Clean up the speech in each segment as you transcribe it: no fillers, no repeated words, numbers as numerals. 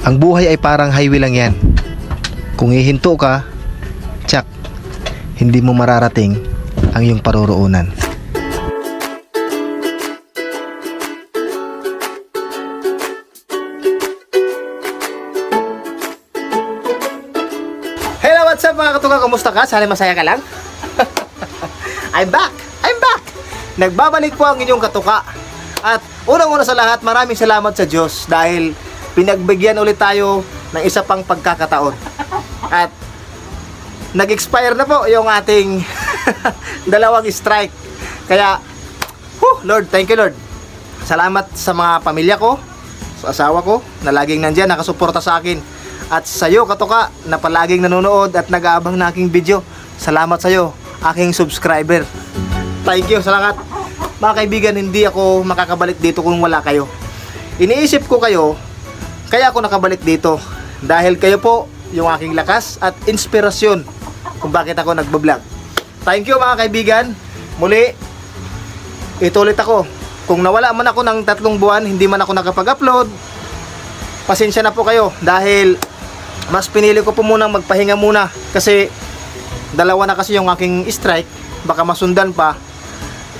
Ang buhay ay parang highway lang yan. Kung hihinto ka, tsak, hindi mo mararating ang iyong paroroonan. Hello, what's up mga katuka? Kumusta ka? Sana masaya ka lang? I'm back! I'm back! Nagbabalik po ang inyong katuka. At unang-una sa lahat, maraming salamat sa Diyos dahil pinagbigyan ulit tayo ng isa pang pagkakataon. At nag-expire na po yung ating dalawang strike. Kaya, Lord, thank you Lord. Salamat sa mga pamilya ko, sa asawa ko, na laging nandyan, nakasuporta sa akin. At sa iyo, katuka, na palaging nanonood at nag-aabang na aking video. Salamat sa iyo, aking subscriber. Thank you sa lahat. Mga kaibigan, hindi ako makakabalik dito kung wala kayo. Iniisip ko kayo, kaya ako nakabalik dito. Dahil kayo po yung aking lakas at inspirasyon kung bakit ako nagbablog. Thank you mga kaibigan. Muli, ito ulit ako. Kung nawala man ako ng 3 buwan, hindi man ako nakapag-upload, pasensya na po kayo. Dahil mas pinili ko po munang magpahinga muna. Kasi dalawa na kasi yung aking strike. Baka masundan pa.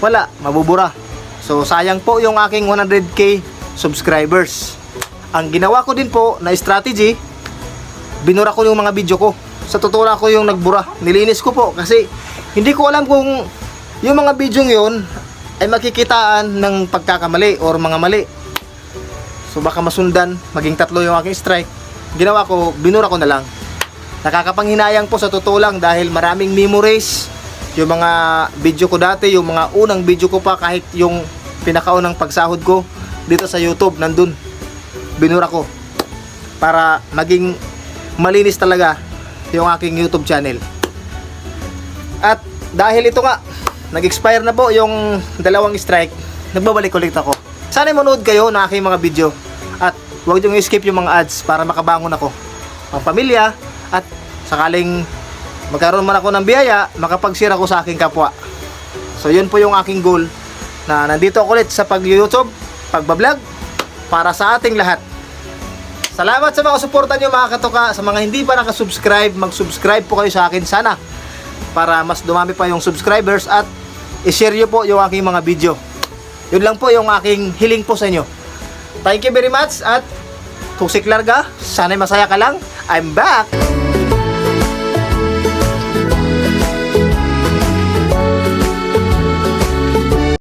Wala, mabubura. So sayang po yung aking 100k subscribers. Ang ginawa ko din po na strategy, binura ko yung mga video ko. Sa totoo lang ko yung nagbura. Nilinis ko po kasi hindi ko alam kung yung mga video yun ay makikitaan ng pagkakamali or mga mali. So baka masundan, maging 3 yung aking strike. Ginawa ko, binura ko na lang. Nakakapanghinayang po sa totoo lang dahil maraming memories. Yung mga video ko dati, yung mga unang video ko pa, kahit yung pinakaunang pagsahod ko dito sa YouTube, nandun. Binura ko para maging malinis talaga yung aking YouTube channel. At dahil ito nga, nag-expire na po yung dalawang strike, nagbabalik ulit ako. Sana manood kayo ng aking mga video at huwag nyo i-skip yung mga ads para makabangon ako, ang pamilya, at sakaling magkaroon man ako ng biyaya, makapag-share ako sa aking kapwa. So yun po yung aking goal, na nandito ako ulit sa pag-YouTube, pagbablog, para sa ating lahat. Salamat sa mga suporta nyo mga katuka. Sa mga hindi pa nakasubscribe, mag-subscribe po kayo sa akin sana, para mas dumami pa yung subscribers, at i-share nyo po yung aking mga video. Yun lang po yung aking hiling po sa inyo. Thank you very much. At kung siklar ka, sana'y masaya ka lang. I'm back!